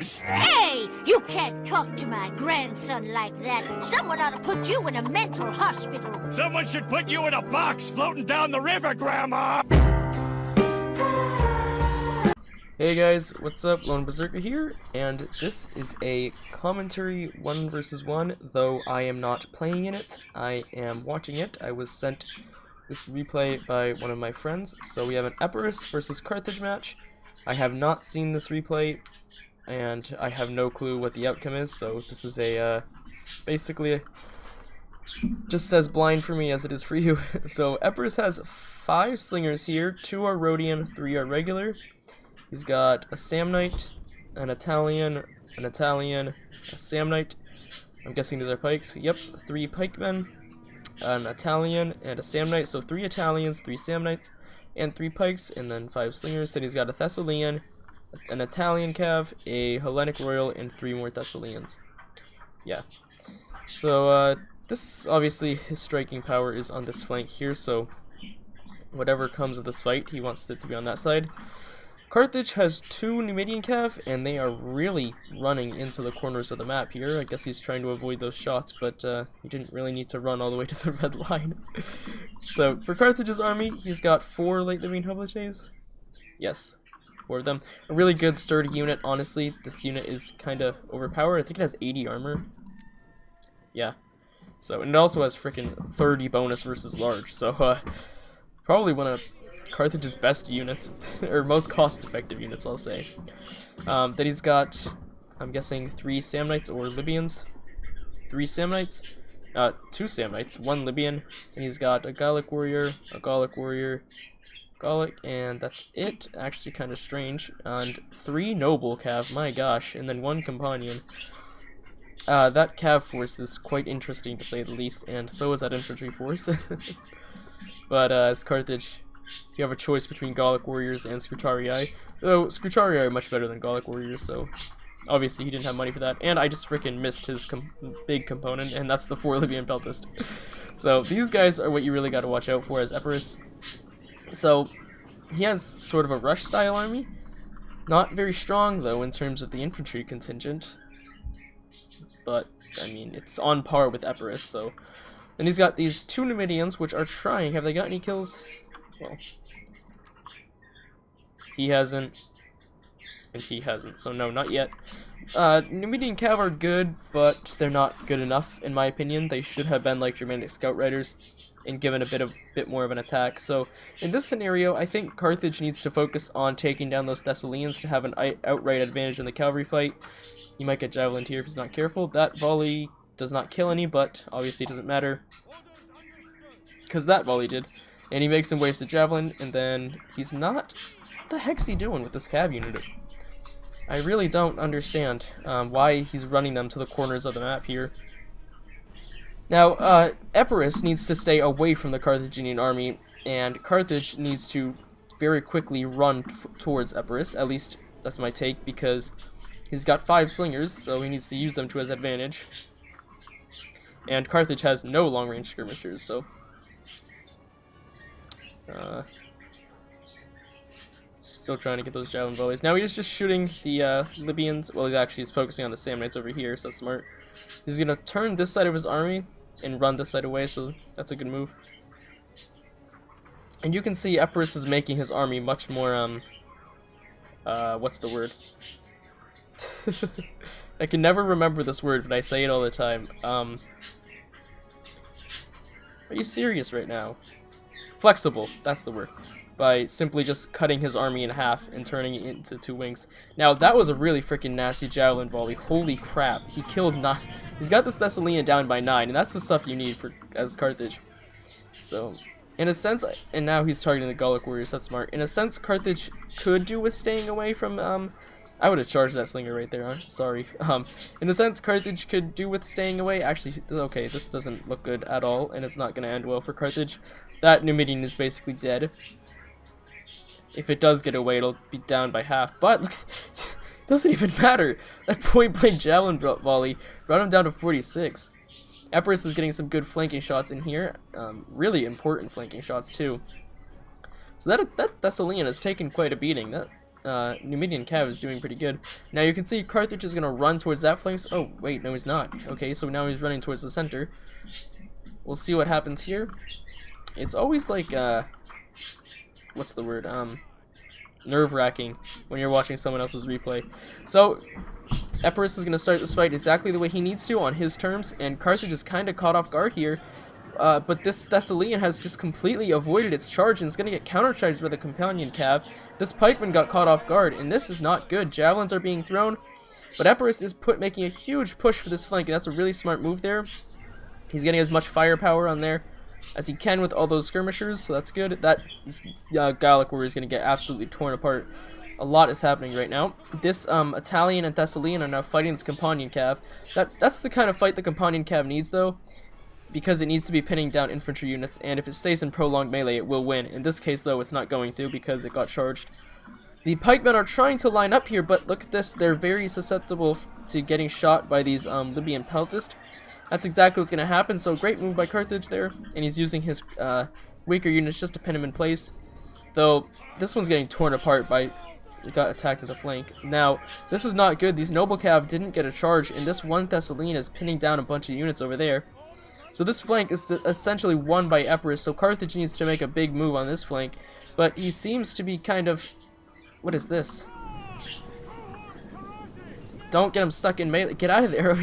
dogs! Hey! You can't talk to my grandson like that. Someone ought to put you in a mental hospital. Someone should put you in a box floating down the river, Grandma! Hey guys, what's up? Lone Berserker here, and this is a commentary 1 versus 1, though I am not playing in it. I am watching it. I was sent this replay by one of my friends, so we have an Epirus versus Carthage match. I have not seen this replay, and I have no clue what the outcome is, so this is a, basically, just as blind for me as it is for you. So Epirus has 5 slingers here, 2 are Rhodian, 3 are regular. He's got a Samnite, an Italian, a Samnite. I'm guessing these are pikes. Yep, 3 pikemen, an Italian, and a Samnite. So 3 Italians, 3 Samnites, and 3 pikes, and then 5 slingers. Then he's got a Thessalian, an Italian cav, a Hellenic royal, and 3 more Thessalians. Yeah. So this, obviously, his striking power is on this flank here, so whatever comes of this fight, he wants it to be on that side. Carthage has 2 Numidian cav, and they are really running into the corners of the map here. I guess he's trying to avoid those shots, but he didn't really need to run all the way to the red line. So, for Carthage's army, he's got 4 late living hoplites. Yes, 4 of them. A really good sturdy unit, honestly. This unit is kind of overpowered. I think it has 80 armor. Yeah. So, and it also has freaking 30 bonus versus large, so probably one of Carthage's best units, or most cost-effective units, I'll say. Then he's got, I'm guessing, 3 Samnites or Libyans. 3 Samnites, 2 Samnites, 1 Libyan, and he's got a Gallic warrior, Gallic, and that's it. Actually, kind of strange. And 3 noble cav, my gosh, and then 1 companion. That cav force is quite interesting to say the least, and so is that infantry force. But as Carthage, you have a choice between Gallic warriors and Scrutarii, though Scrutarii are much better than Gallic warriors, so obviously he didn't have money for that, and I just freaking missed his big component, and that's the 4 Libyan Peltist. So these guys are what you really got to watch out for as Epirus. So he has sort of a rush style army, not very strong though in terms of the infantry contingent, but I mean it's on par with Epirus. So then he's got these 2 Numidians which are trying. Have they got any kills? Well, he hasn't, and he hasn't, so no, not yet. Numidian cav are good, but they're not good enough, in my opinion. They should have been like Germanic scout riders and given a bit more of an attack. So, in this scenario, I think Carthage needs to focus on taking down those Thessalians to have an outright advantage in the cavalry fight. He might get javelined here if he's not careful. That volley does not kill any, but obviously it doesn't matter, because that volley did. And he makes him waste a javelin, and then he's not... What the heck's he doing with this cav unit? I really don't understand why he's running them to the corners of the map here. Now, Epirus needs to stay away from the Carthaginian army, and Carthage needs to very quickly run towards Epirus. At least, that's my take, because he's got 5 slingers, so he needs to use them to his advantage. And Carthage has no long-range skirmishers, so... still trying to get those javelin volleys. Now he's just shooting the Libyans. Well, he actually is focusing on the Samnites over here, so that's smart. He's gonna turn this side of his army and run this side away, so that's a good move. And you can see Epirus is making his army much more, what's the word? I can never remember this word, but I say it all the time. Are you serious right now? Flexible, that's the word. By simply just cutting his army in half and turning it into 2 wings. Now, that was a really freaking nasty javelin volley. Holy crap. He killed 9. He's got this Thessalian down by 9, and that's the stuff you need as Carthage. So, in a sense, and now he's targeting the Gallic warriors, that's smart. In a sense, Carthage could do with staying away from, I would have charged that slinger right there, sorry. In a sense, Carthage could do with staying away. Actually, okay, this doesn't look good at all, and it's not going to end well for Carthage. That Numidian is basically dead. If it does get away, it'll be down by half. But, look, it doesn't even matter. That point-blank javelin volley brought him down to 46. Epirus is getting some good flanking shots in here. Really important flanking shots, too. So that Thessalian has taken quite a beating. Numidian cav is doing pretty good. Now you can see Carthage is going to run towards that flank. Oh, wait, no he's not. Okay, so now he's running towards the center. We'll see what happens here. It's always like, what's the word? Nerve-wracking when you're watching someone else's replay. So, Epirus is going to start this fight exactly the way he needs to on his terms, and Carthage is kind of caught off guard here. But this Thessalian has just completely avoided its charge and is going to get countercharged by the companion cav. This pikeman got caught off guard, and this is not good. Javelins are being thrown, but Epirus is making a huge push for this flank, and that's a really smart move there. He's getting as much firepower on there as he can with all those skirmishers, so that's good. That Gallic warrior is going to get absolutely torn apart. A lot is happening right now. This Italian and Thessalian are now fighting this companion cav. That's the kind of fight the companion cav needs, though, because it needs to be pinning down infantry units, and if it stays in prolonged melee, it will win. In this case, though, it's not going to because it got charged. The pikemen are trying to line up here, but look at this. They're very susceptible to getting shot by these Libyan peltists. That's exactly what's going to happen, so great move by Carthage there, and he's using his weaker units just to pin him in place. Though, this one's getting torn apart by... It got attacked at the flank. Now, this is not good. These noble cav didn't get a charge, and this one Thessalian is pinning down a bunch of units over there. So this flank is essentially won by Epirus, so Carthage needs to make a big move on this flank. But he seems to be kind of... What is this? Don't get him stuck in melee. Get out of there.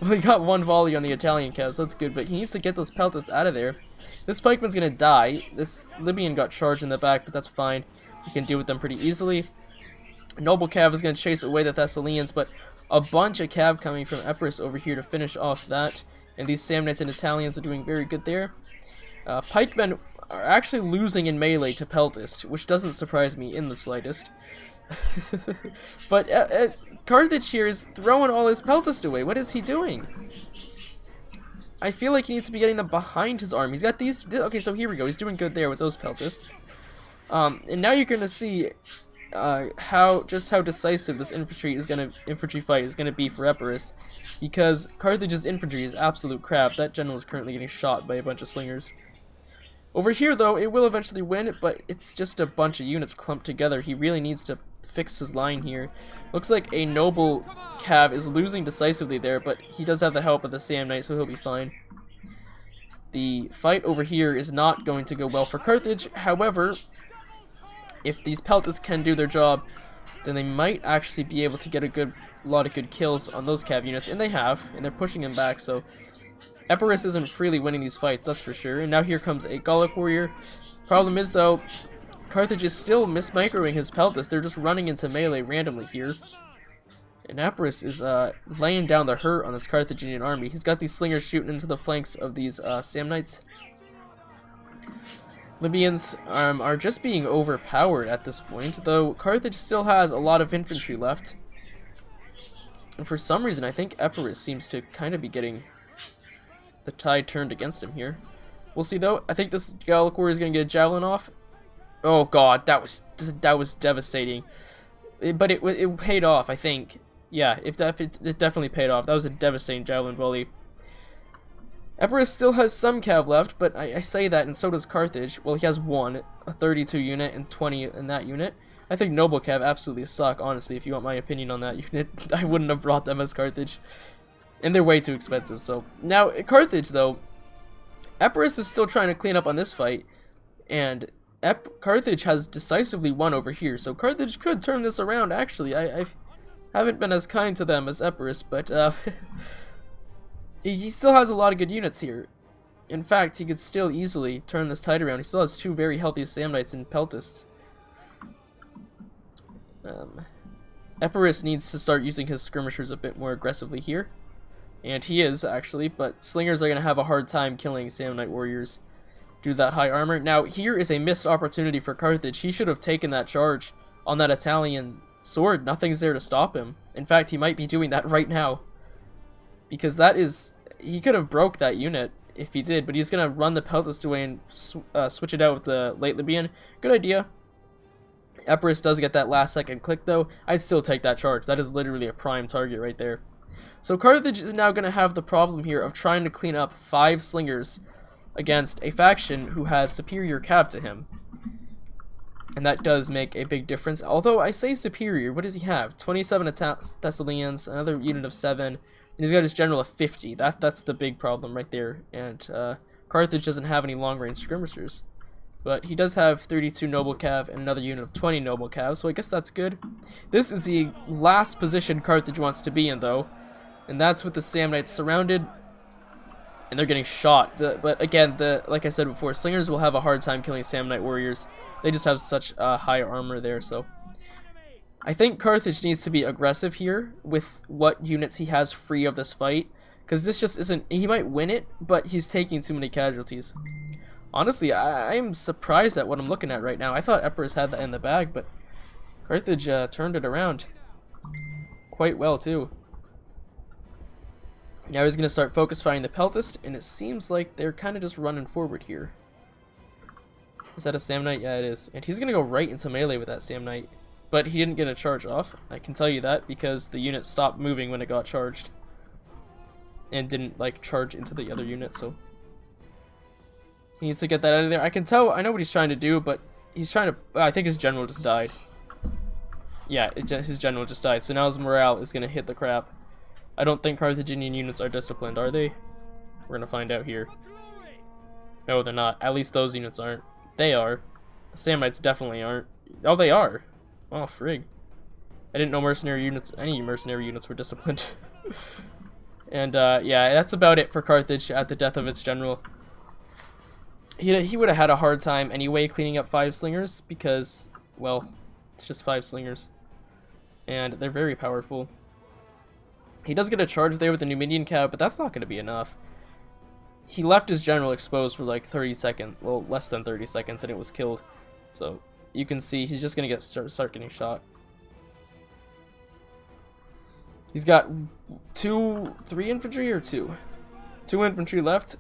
Well, he got one volley on the Italian cav, so that's good. But he needs to get those peltists out of there. This pikeman's going to die. This Libyan got charged in the back, but that's fine. He can deal with them pretty easily. Noble cav is going to chase away the Thessalians, but a bunch of cav coming from Epirus over here to finish off that. And these Samnites and Italians are doing very good there. Pikemen are actually losing in melee to peltist, which doesn't surprise me in the slightest. But Carthage here is throwing all his peltist away. What is he doing? I feel like he needs to be getting them behind his army. He's got these... Okay, so here we go. He's doing good there with those peltists. And now you're going to see how decisive this infantry fight is gonna be for Epirus, because Carthage's infantry is absolute crap. That general is currently getting shot by a bunch of slingers. Over here, though, it will eventually win, but it's just a bunch of units clumped together. He really needs to fix his line here. Looks like a noble cav is losing decisively there, but he does have the help of the Samnite, so he'll be fine. The fight over here is not going to go well for Carthage. However, if these peltists can do their job, then they might actually be able to get a lot of good kills on those cav units, and they have, and they're pushing them back, so Epirus isn't freely winning these fights, that's for sure. And now here comes a Gallic warrior. Problem is, though, Carthage is still mismicroing his peltists. They're just running into melee randomly here. And Epirus is laying down the hurt on this Carthaginian army. He's got these slingers shooting into the flanks of these Samnites. Libyans are just being overpowered at this point, though Carthage still has a lot of infantry left. And for some reason, I think Epirus seems to kind of be getting the tide turned against him here. We'll see, though. I think this Gallic warrior is going to get a javelin off. Oh god, that was devastating. But it paid off, I think. Yeah, it definitely paid off. That was a devastating javelin volley. Epirus still has some cav left, but I say that, and so does Carthage. Well, he has one, a 32 unit, and 20 in that unit. I think noble cav absolutely suck, honestly, if you want my opinion on that unit. I wouldn't have brought them as Carthage. And they're way too expensive, so... Now, Carthage, though, Epirus is still trying to clean up on this fight, and Carthage has decisively won over here, so Carthage could turn this around, actually. I haven't been as kind to them as Epirus, but, he still has a lot of good units here. In fact, he could still easily turn this tide around. He still has two very healthy Samnites and peltists. Epirus needs to start using his skirmishers a bit more aggressively here. And he is, actually, but slingers are going to have a hard time killing Samnite warriors due to that high armor. Now, here is a missed opportunity for Carthage. He should have taken that charge on that Italian sword. Nothing's there to stop him. In fact, he might be doing that right now. Because that is... He could have broke that unit if he did, but he's going to run the peltist away and switch it out with the late Libyan. Good idea. Epirus does get that last second click, though. I'd still take that charge. That is literally a prime target right there. So Carthage is now going to have the problem here of trying to clean up 5 slingers against a faction who has superior cav to him. and that does make a big difference. Although I say superior, what does he have? 27 Thessalians, another unit of 7, and he's got his general of 50. That's the big problem right there. And Carthage doesn't have any long-range skirmishers, but he does have 32 noble cav and another unit of 20 noble cav, so I guess that's good. This is the last position Carthage wants to be in, though, and that's with the Samnites surrounded, and they're getting shot. But again, like I said before, slingers will have a hard time killing Samnite warriors. They just have such high armor there, so I think Carthage needs to be aggressive here with what units he has free of this fight, because this just isn't. He might win it, but he's taking too many casualties. Honestly, I'm surprised at what I'm looking at right now. I thought Epirus had that in the bag, but Carthage turned it around quite well too. Now he's going to start focus firing the Peltist, and it seems like they're kind of just running forward here. Is that a Samnite? Yeah, it is. And he's going to go right into melee with that Samnite. But he didn't get a charge off. I can tell you that because the unit stopped moving when it got charged. And didn't, like, charge into the other unit, so he needs to get that out of there. I can tell, I know what he's trying to do, but he's trying to, I think his general just died. Yeah, his general just died, so now his morale is going to hit the crap. I don't think Carthaginian units are disciplined, are they? We're going to find out here. No, they're not. At least those units aren't. They are. The Samnites definitely aren't. Oh, they are. Oh, frig. I didn't know mercenary units, any mercenary units were disciplined. And, yeah, that's about it for Carthage at the death of its general. He would have had a hard time anyway cleaning up 5 slingers because, well, it's just 5 slingers. And they're very powerful. He does get a charge there with the Numidian cav, but that's not going to be enough. He left his general exposed for like 30 seconds, well, less than 30 seconds, and it was killed. So, you can see he's just going to start getting shot. He's got 3 infantry or 2? 2 infantry left.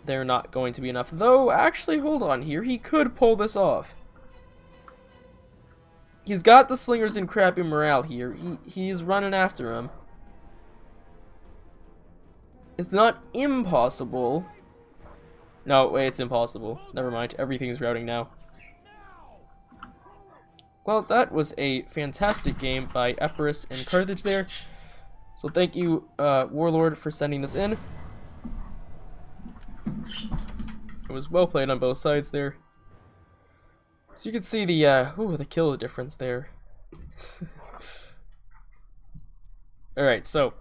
They're not going to be enough. Though, actually, hold on here. He could pull this off. He's got the slingers in crappy morale here. He's running after him. It's not impossible. No, wait, it's impossible. Never mind. Everything's routing now. Well, that was a fantastic game by Epirus and Carthage there. So thank you, Warlord, for sending this in. It was well played on both sides there. So you can see the kill difference there. Alright, so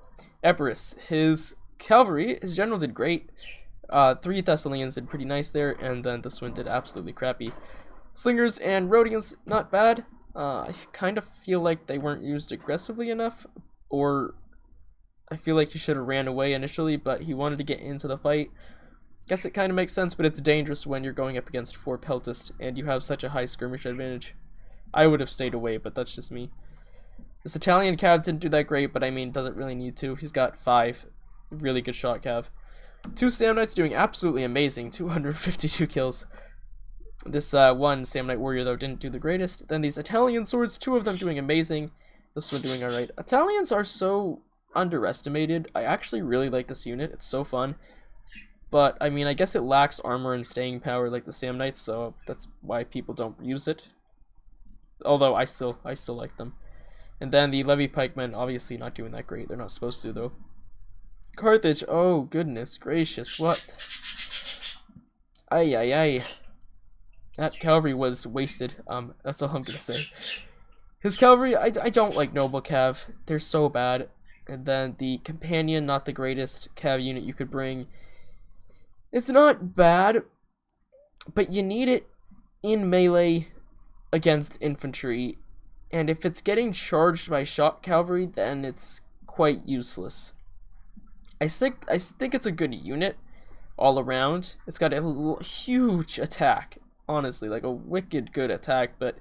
Epirus, his cavalry, his general did great. 3 Thessalians did pretty nice there, and then this one did absolutely crappy. Slingers and Rhodians, not bad. I kind of feel like they weren't used aggressively enough, or I feel like he should have ran away initially, but he wanted to get into the fight. Guess it kind of makes sense, but it's dangerous when you're going up against 4 Peltist and you have such a high skirmish advantage. I would have stayed away, but that's just me. This Italian cav didn't do that great, but I mean, doesn't really need to. He's got 5 really good shot cav. 2 Samnites doing absolutely amazing, 252 kills. This one Samnite warrior, though, didn't do the greatest. Then these Italian swords, 2 of them doing amazing. This one doing alright. Italians are so underestimated. I actually really like this unit. It's so fun. But, I mean, I guess it lacks armor and staying power like the Samnites, so that's why people don't use it. Although, I still like them. And then the Levy Pikemen, obviously not doing that great. They're not supposed to, though. Carthage, oh, goodness gracious, what? Ay, ay, ay. That cavalry was wasted, that's all I'm gonna say. His cavalry, I don't like Noble Cav. They're so bad. And then the Companion, not the greatest cav unit you could bring. It's not bad, but you need it in melee against infantry, and if it's getting charged by shot cavalry, then it's quite useless. I think it's a good unit all around. It's got a huge attack, honestly, like a wicked good attack, but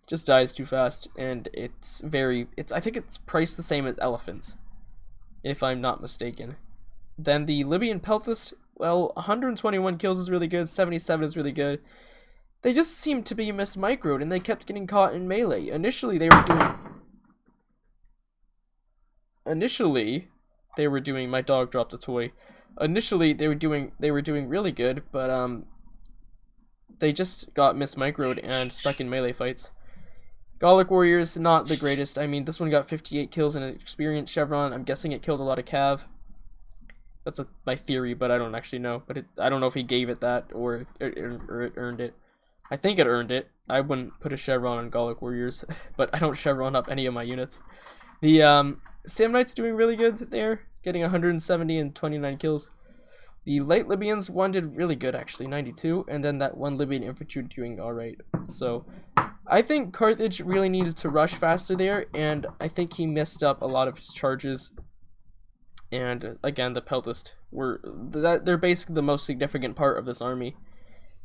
just dies too fast, and I think it's priced the same as elephants, if I'm not mistaken. Then the Libyan Peltist, well, 121 kills is really good, 77 is really good. They just seem to be mismicroed, and they kept getting caught in melee. Initially, they were doing, my dog dropped a toy. Initially, they were doing really good, but, they just got mismicroed and stuck in melee fights. Gallic Warriors, not the greatest. I mean, this one got 58 kills and an experience chevron. I'm guessing it killed a lot of cav. That's my theory, but I don't actually know. But I don't know if he gave it that or it earned it. I think it earned it. I wouldn't put a chevron on Gallic Warriors, but I don't chevron up any of my units. The Sam Knight's doing really good there, getting 170 and 29 kills. The light Libyans one did really good actually, 92, and then that one Libyan infantry doing alright. So I think Carthage really needed to rush faster there, and I think he messed up a lot of his charges. And again, the Peltast they're basically the most significant part of this army,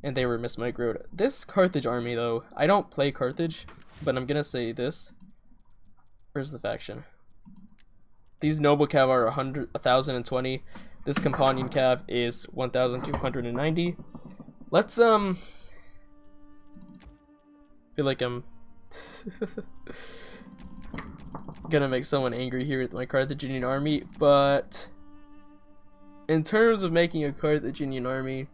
and they were mismicroed. This Carthage army though, I don't play Carthage, but I'm gonna say this. Where's the faction? These noble cav are 1,020. This companion cav is 1,290. Let's feel like I'm gonna make someone angry here with my Carthaginian army, but in terms of making a Carthaginian army,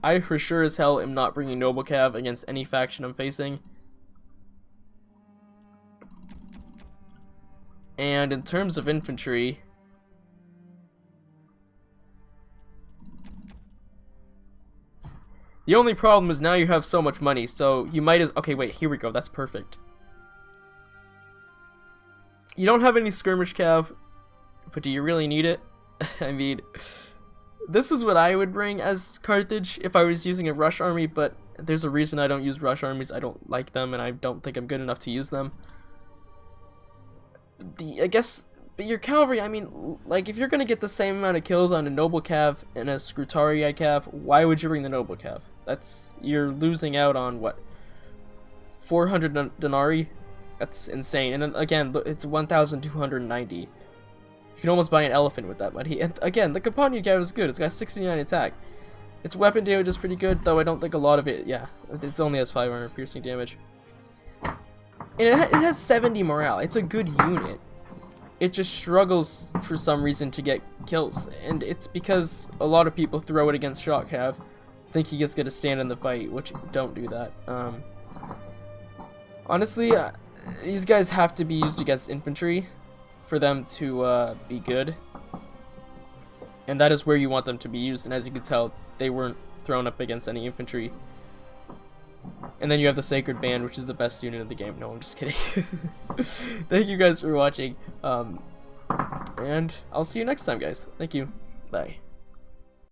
I for sure as hell am not bringing noble cav against any faction I'm facing. And in terms of infantry, the only problem is now you have so much money, so you might as... Okay, wait, here we go, that's perfect. You don't have any skirmish cav, but do you really need it? I mean, this is what I would bring as Carthage if I was using a rush army, but there's a reason I don't use rush armies. I don't like them, and I don't think I'm good enough to use them. I guess, but your cavalry, I mean, like, if you're gonna get the same amount of kills on a noble cav and a Scrutarii cav, why would you bring the noble cav? You're losing out on, what, 400 denarii? That's insane. And then, again, it's 1,290. You can almost buy an elephant with that money. And again, the companion cav is good. It's got 69 attack. Its weapon damage is pretty good, though I don't think a lot of it, yeah, it only has 5 armor piercing damage. And it has 70 morale. It's a good unit. It just struggles for some reason to get kills, and it's because a lot of people throw it against Shock Cav, think he gets to stand in the fight, which don't do that. Honestly, these guys have to be used against infantry for them to be good, and that is where you want them to be used. And as you can tell, they weren't thrown up against any infantry. And then you have the Sacred Band, which is the best unit of the game. No, I'm just kidding. Thank you guys for watching. And I'll see you next time, guys. Thank you. Bye.